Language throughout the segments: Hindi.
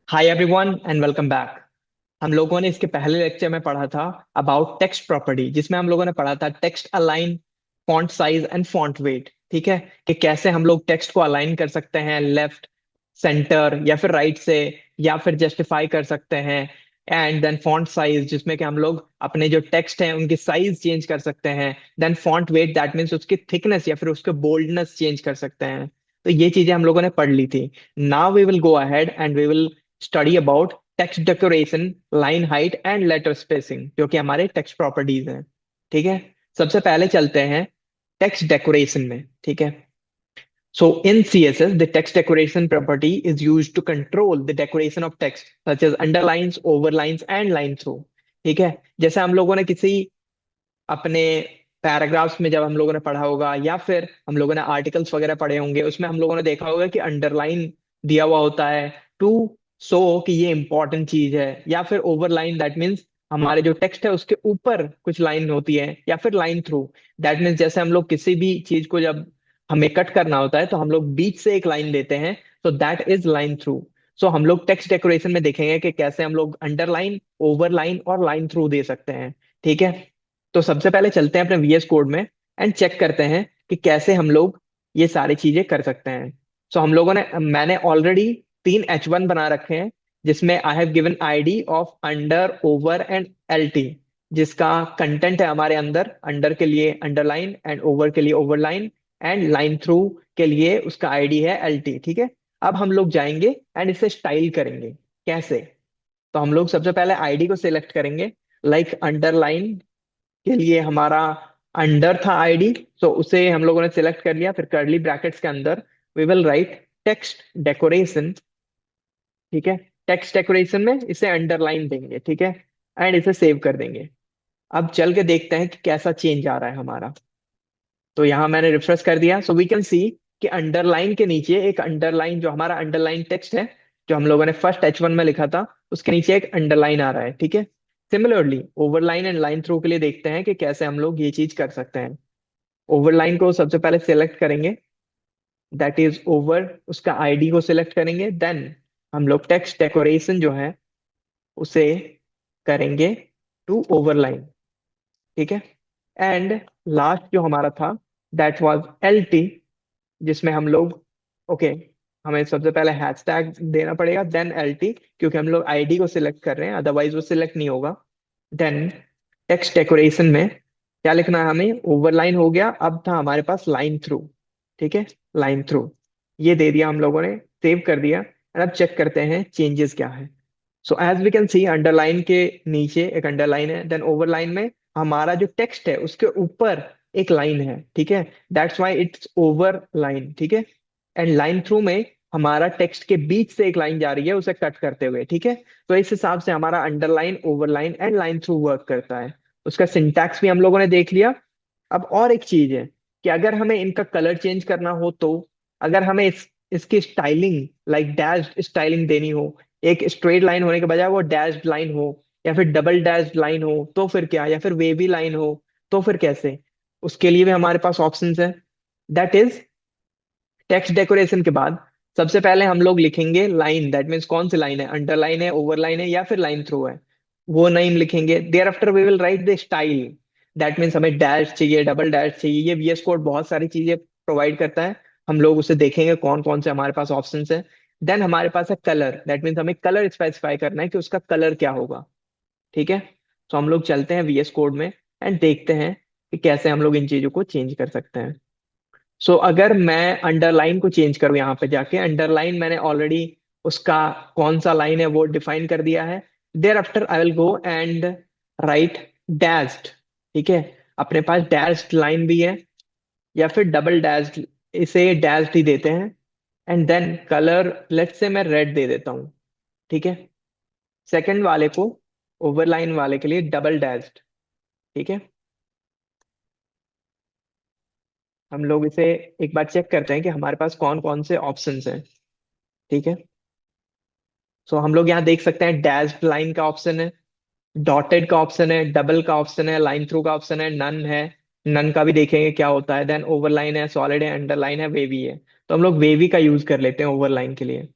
Hi everyone and welcome back. हम लोगों ने इसके पहले लेक्चर में पढ़ा था अबाउट टेक्स्ट प्रॉपर्टी, जिसमें हम लोगों ने पढ़ा था text align, font size and font weight. ठीक है, कि कैसे हम लोग टेक्स्ट को अलाइन कर सकते हैं लेफ्ट, सेंटर या फिर राइट से, या फिर जस्टिफाई कर सकते हैं। एंड देन फॉन्ट साइज, जिसमें कि हम लोग अपने जो टेक्स्ट हैं उनकी साइज चेंज कर सकते हैं। Then font weight, that means उसकी थिकनेस या फिर उसके बोल्डनेस चेंज कर सकते हैं। तो ये चीजें हम लोगों ने पढ़ ली थी। Now we will go ahead and we will study about text decoration, line height and letter spacing, जो कि हमारे टेक्स्ट प्रॉपर्टीज हैं। ठीक है, सबसे पहले चलते हैं टेक्स्ट डेकोरेशन में। ठीक है, so in CSS, the text decoration property is used to control the decoration of text, such as underlines, overlines, and line through. ठीक है, जैसे हम लोगों ने किसी अपने पैराग्राफ्स में जब हम लोगों ने पढ़ा होगा, या फिर हम लोगों ने आर्टिकल्स वगैरह पढ़े होंगे, उसमें हम लोगों ने देखा होगा कि अंडरलाइन दिया हुआ होता है टू शो कि ये इंपॉर्टेंट चीज है, या फिर ओवरलाइन, दैट मीन्स हमारे जो टेक्स्ट है उसके ऊपर कुछ लाइन होती है, या फिर लाइन थ्रू, दैट मीन्स जैसे हम लोग किसी भी चीज को जब हमें कट करना होता है तो हम लोग बीच से एक लाइन देते हैं, तो दैट इज लाइन थ्रू। सो हम लोग टेक्स्ट डेकोरेशन में देखेंगे कि कैसे हम लोग अंडरलाइन, ओवरलाइन और लाइन थ्रू दे सकते हैं। ठीक है, तो सबसे पहले चलते हैं अपने VS कोड में एंड चेक करते हैं कि कैसे हम लोग ये सारी चीजें कर सकते हैं। सो हम लोगों ने मैंने ऑलरेडी 3 H1 बना रखे हैं, जिसमें I have given ID of under, over and LT, जिसका कंटेंट है हमारे अंदर। अंडर के लिए अंडरलाइन, एंड ओवर के लिए ओवरलाइन, एंड लाइन थ्रू के लिए उसका ID है LT। ठीक है, अब हम लोग जाएंगे एंड इसे स्टाइल करेंगे। कैसे? तो हम लोग सबसे पहले ID को सिलेक्ट करेंगे। लाइक अंडरलाइन के लिए हमारा अंडर था आईडी, तो उसे हम लोगों ने सिलेक्ट कर लिया। फिर कर्ली ब्रैकेट्स के अंदर we will write text decoration. ठीक है, टेक्स्ट डेकोरेशन में इसे अंडरलाइन देंगे। ठीक है, एंड इसे सेव कर देंगे। अब चल के देखते हैं कि कैसा चेंज आ रहा है हमारा। तो यहाँ मैंने रिफ्रेश कर दिया, सो वी कैन सी कि अंडरलाइन के नीचे एक अंडरलाइन, जो हमारा अंडरलाइन टेक्स्ट है जो हम लोगों ने फर्स्ट H1 में लिखा था, उसके नीचे एक अंडरलाइन आ रहा है। ठीक है, similarly overline and line through के लिए देखते हैं कि कैसे हम लोग ये चीज कर सकते हैं। ओवरलाइन को सबसे पहले सिलेक्ट करेंगे, दैट इज ओवर, उसका ID को सिलेक्ट करेंगे। देन हम लोग टेक्स्ट डेकोरेशन जो है उसे करेंगे टू ओवरलाइन। ठीक है, एंड लास्ट जो हमारा था दैट वाज LT, जिसमें हम लोग, ओके, हमें सबसे पहले हैशटैग देना पड़ेगा, देन LT, क्योंकि हम लोग ID को सिलेक्ट कर रहे हैं, अदरवाइज वो सिलेक्ट नहीं होगा। देन टेक्स्ट डेकोरेशन में क्या लिखना है हमें? ओवरलाइन हो गया, अब था हमारे पास लाइन थ्रू। ठीक है, लाइन थ्रू ये दे दिया हम लोगों ने, सेव कर दिया। और अब चेक करते हैं चेंजेस क्या है। So as we can see, underline के नीचे एक अंडरलाइन है, देन ओवरलाइन में हमारा जो टेक्स्ट है उसके ऊपर एक लाइन है। ठीक है, that's why it's over line. ठीक है, एंड लाइन थ्रू में हमारा टेक्स्ट के बीच से एक लाइन जा रही है उसे कट करते हुए। ठीक है, तो इस हिसाब से हमारा underline, overline and line through work करता है। उसका सिंटैक्स भी हम लोगों ने देख लिया। अब और एक चीज है कि अगर हमें इनका कलर चेंज करना हो, तो अगर हमें इसकी स्टाइलिंग, लाइक डैश्ड स्टाइलिंग देनी हो, एक स्ट्रेट लाइन होने के बजाय वो डैश्ड लाइन हो, या फिर डबल डैश्ड लाइन हो, तो फिर क्या, या फिर वेवी लाइन हो, तो फिर कैसे? उसके लिए भी हमारे पास ऑप्शंस है। दैट इज, टेक्स्ट डेकोरेशन के बाद सबसे पहले हम लोग लिखेंगे लाइन, दैट मीन्स कौन सी लाइन है, अंडरलाइन है, ओवरलाइन है, या फिर लाइन थ्रू है, वो नेम लिखेंगे। Thereafter we will write the style, that means हमें डैश चाहिए, डबल डैश चाहिए, ये VS कोड बहुत सारी चीजें प्रोवाइड करता है। हम लोग उसे देखेंगे कौन कौन से हमारे पास ऑप्शन है। देन हमारे पास है कलर, दैट मीन्स हमें कलर स्पेसिफाई करना है कि उसका कलर क्या होगा। ठीक है, तो हम लोग चलते हैं VS कोड में एंड देखते हैं कि कैसे हम लोग इन चीजों को चेंज कर सकते हैं। अगर मैं अंडरलाइन को चेंज करूं, यहाँ पे जाके अंडरलाइन मैंने ऑलरेडी उसका कौन सा लाइन है वो डिफाइन कर दिया है। Thereafter I will go and write dashed. ठीक है, अपने पास डैश्ड लाइन भी है, या फिर डबल डैश्ड, इसे डैश्ड ही देते हैं। And then colour, let's say मैं रेड दे देता हूँ। ठीक है, सेकंड वाले को, ओवरलाइन वाले के लिए डबल डैश्ड। ठीक है, हम लोग इसे एक बार चेक करते हैं कि हमारे पास कौन कौन से ऑप्शंस हैं। ठीक है, सो हम लोग यहाँ देख सकते हैं डैश्ड लाइन का ऑप्शन है, डॉटेड का ऑप्शन है, डबल का ऑप्शन है, लाइन थ्रू का ऑप्शन है, नन है। नन का भी देखेंगे क्या होता है। देन ओवरलाइन है, सॉलिड है, अंडरलाइन है, वेवी है। तो हम लोग वेवी का यूज कर लेते हैं ओवरलाइन के लिए,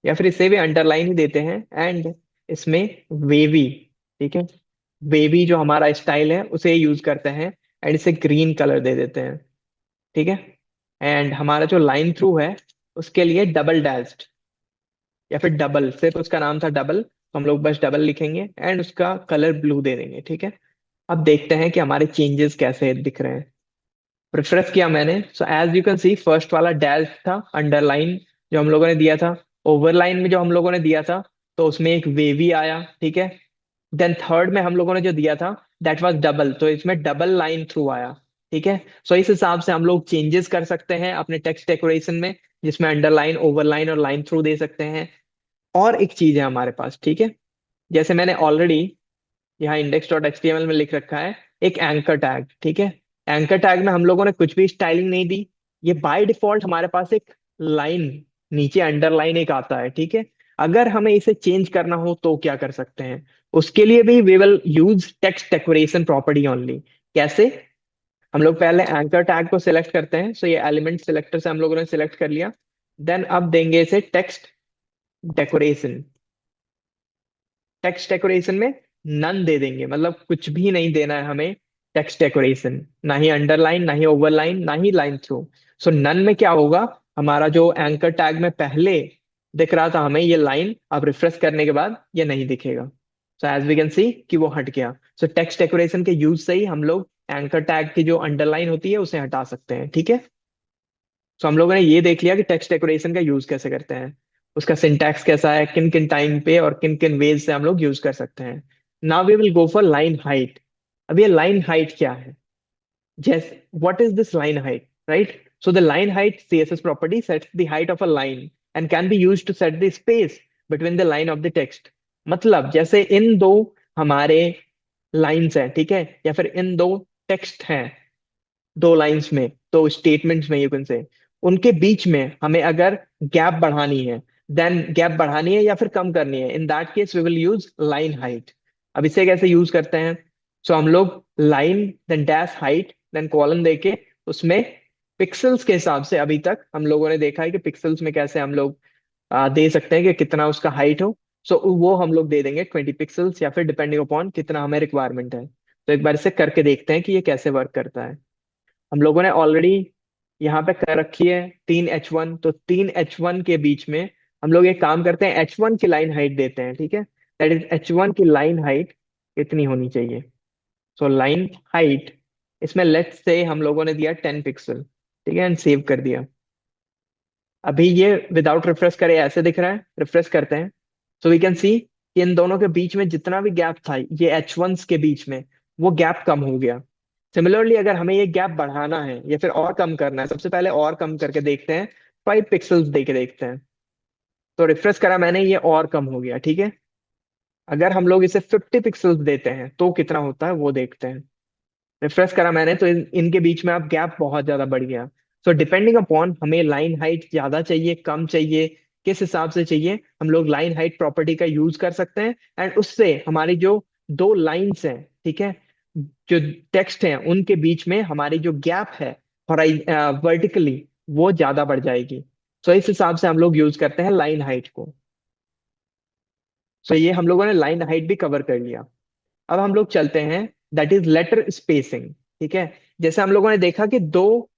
या फिर इसे भी अंडरलाइन ही देते हैं, एंड इसमें वेवी, ठीक है, वेवी जो हमारा स्टाइल है उसे यूज करते हैं, एंड इसे ग्रीन कलर दे देते हैं, ठीक है। एंड हमारा जो लाइन थ्रू है उसके लिए डबल डैश्ड या फिर डबल, सिर्फ उसका नाम था डबल तो हम लोग बस डबल लिखेंगे एंड उसका कलर ब्लू दे देंगे, ठीक है। अब देखते हैं कि हमारे चेंजेस कैसे दिख रहे हैं। रिफ्रेश किया मैंने, so as you can see first वाला डैश था, अंडरलाइन जो हम लोगों ने दिया था, ओवरलाइन में जो हम लोगों ने दिया था तो उसमें एक वेवी आया, ठीक है। देन थर्ड में हम लोगों ने जो दिया था दैट वाज डबल, तो इसमें डबल लाइन थ्रू आया, ठीक है। सो इस हिसाब से हम लोग चेंजेस कर सकते हैं अपने टेक्स्ट डेकोरेशन में, जिसमें अंडरलाइन, ओवरलाइन और लाइन थ्रू दे सकते हैं। और एक चीज है हमारे पास, ठीक है, जैसे मैंने ऑलरेडी यहाँ इंडेक्स डॉट एचटीएमएल में लिख रखा है एक एंकर टैग, ठीक है। एंकर टैग में हम लोगों ने कुछ भी स्टाइलिंग नहीं दी, ये बाय डिफॉल्ट हमारे पास एक लाइन नीचे अंडरलाइन एक आता है, ठीक है। अगर हमें इसे चेंज करना हो तो क्या कर सकते हैं, उसके लिए भी we will use text decoration property only. कैसे? हम लोग पहले एंकर टैग को सिलेक्ट करते हैं, सो ये एलिमेंट सिलेक्टर से हम लोगों ने सिलेक्ट कर लिया। देन अब देंगे इसे टेक्स्ट डेकोरेशन। टेक्स्ट डेकोरेशन में नन दे देंगे, मतलब कुछ भी नहीं देना है हमें टेक्स्ट डेकोरेशन, ना ही अंडरलाइन, ना ही ओवरलाइन, ना ही लाइन थ्रू। सो नन में क्या होगा, हमारा जो एंकर टैग में पहले दिख रहा था हमें ये लाइन, अब रिफ्रेश करने के बाद ये नहीं दिखेगा। So as we can see कि वो हट गया। सो टेक्स्ट डेकोरेशन के यूज से ही हम लोग एंकर टैग की जो अंडरलाइन होती है उसे हटा सकते हैं, ठीक है। सो हम लोगों ने ये देख लिया कि टेक्स्ट डेकोरेशन का यूज कैसे करते हैं, उसका सिंटैक्स कैसा है, किन किन टाइम पे और किन किन वेज से हम लोग यूज कर सकते हैं। Now we will go for line height. अब ये लाइन हाइट क्या है? जैसे what is this line height, right? So the line height CSS property sets the height of a line and can be used to set the space between the line of the text। मतलब जैसे इन दो हमारे लाइंस हैं, ठीक है, या फिर इन दो टेक्स्ट हैं, दो लाइंस में, तो स्टेटमेंट्स में यू कैन से, उनके बीच में हमें अगर गैप बढ़ानी है, देन गैप बढ़ानी है या फिर कम करनी है, in that case we will use line height. अब इसे कैसे यूज करते हैं? सो हम लोग line then dash height then colon देके उसमें पिक्सल्स के हिसाब से, अभी तक हम लोगों ने देखा है कि पिक्सल्स में कैसे हम लोग दे सकते हैं कि कितना उसका हाइट हो। सो वो हम लोग दे देंगे 20 पिक्सल्स, या फिर डिपेंडिंग अपॉन कितना हमें रिक्वायरमेंट है। तो एक बार इसे करके देखते हैं कि ये कैसे वर्क करता है। हम लोगों ने ऑलरेडी यहाँ पे कर रखी है 3H1, तो 3H1 के बीच में हम लोग एक काम करते हैं, H1 की लाइन हाइट देते हैं, ठीक है। दैट इज H1 की लाइन हाइट कितनी होनी चाहिए? सो लाइन हाइट इसमें लेट्स से हम लोगों ने दिया 10 पिक्सल, ठीक है, एंड सेव कर दिया। अभी ये विदाउट रिफ्रेश करे ऐसे दिख रहा है, रिफ्रेश करते हैं। सो वी कैन सी कि इन दोनों के बीच में जितना भी गैप था ये H1 के बीच में, वो गैप कम हो गया। सिमिलरली अगर हमें ये गैप बढ़ाना है या फिर और कम करना है, सबसे पहले और कम करके देखते हैं, 5 पिक्सल्स दे के देखते हैं। तो रिफ्रेश करा मैंने, ये और कम हो गया, ठीक है। अगर हम लोग इसे 50 पिक्सल्स देते हैं तो कितना होता है वो देखते हैं। रिफ्रेश करा मैंने तो इनके बीच में अब गैप बहुत ज्यादा बढ़ गया। सो डिपेंडिंग अपॉन हमें लाइन हाइट ज्यादा चाहिए, कम चाहिए, किस हिसाब से चाहिए, हम लोग लाइन हाइट प्रॉपर्टी का यूज कर सकते हैं, एंड उससे हमारी जो दो लाइंस हैं, ठीक है, जो टेक्स्ट हैं उनके बीच में हमारी जो गैप है वर्टिकली, वो ज्यादा बढ़ जाएगी। सो इस हिसाब से हम लोग यूज करते हैं लाइन हाइट को। सो ये हम लोगों ने लाइन हाइट भी कवर कर लिया। अब हम लोग चलते हैं, दैट इज लेटर स्पेसिंग, ठीक है। जैसे हम लोगों ने देखा कि दो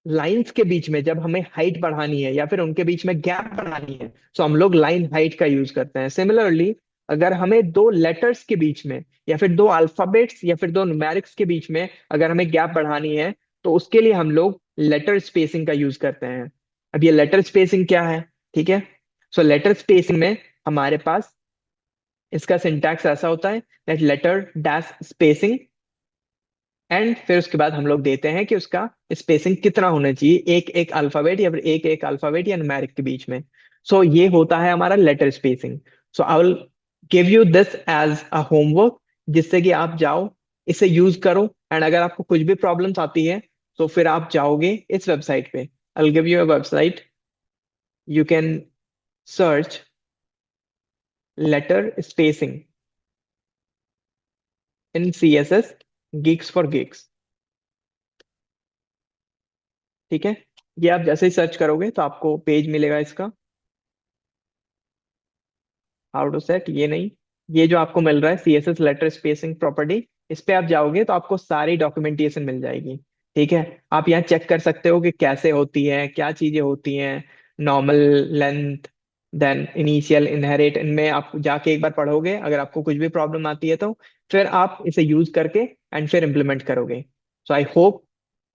लाइंस के बीच में जब हमें हाइट बढ़ानी है या फिर उनके बीच में गैप बढ़ानी है, तो हम लोग लाइन हाइट का यूज करते हैं। सिमिलरली अगर हमें दो लेटर्स के बीच में या फिर दो अल्फाबेट्स या फिर दो न्यूमेरिक्स के बीच में अगर हमें गैप बढ़ानी है, तो उसके लिए हम लोग लेटर स्पेसिंग का यूज करते हैं। अब ये लेटर स्पेसिंग क्या है, ठीक है। सो लेटर स्पेसिंग में हमारे पास इसका सिंटैक्स ऐसा होता है that letter dash spacing, and फिर उसके बाद हम लोग देते हैं कि उसका स्पेसिंग कितना होना चाहिए, एक एक अल्फाबेट या फिर एक एक अल्फाबेट या न्यूमेरिक के बीच में। सो ये होता है हमारा letter spacing. So I will give you this as a homework, जिससे कि आप जाओ इसे यूज करो, एंड अगर आपको कुछ भी प्रॉब्लम्स आती है तो फिर आप जाओगे इस वेबसाइट पे। I will give you a website, you can search letter spacing in CSS geeks for geeks, ठीक है। ये आप जैसे ही सर्च करोगे तो आपको पेज मिलेगा इसका। हाउ टू सेट, ये नहीं, ये जो आपको मिल रहा है CSS लेटर स्पेसिंग प्रॉपर्टी, इस पे आप जाओगे तो आपको सारी डॉक्यूमेंटेशन मिल जाएगी। ठीक है, आप यहाँ चेक कर सकते हो कि कैसे होती है, क्या चीजें होती हैं, normal, length, then initial, inherit, इनमें आप जाके एक बार पढ़ोगे, अगर आपको कुछ भी प्रॉब्लम आती है तो फिर आप इसे यूज करके एंड फिर इम्प्लीमेंट करोगे। So I hope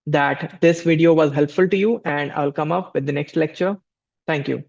that this video was helpful to you, and I'll come up with the next lecture. Thank you.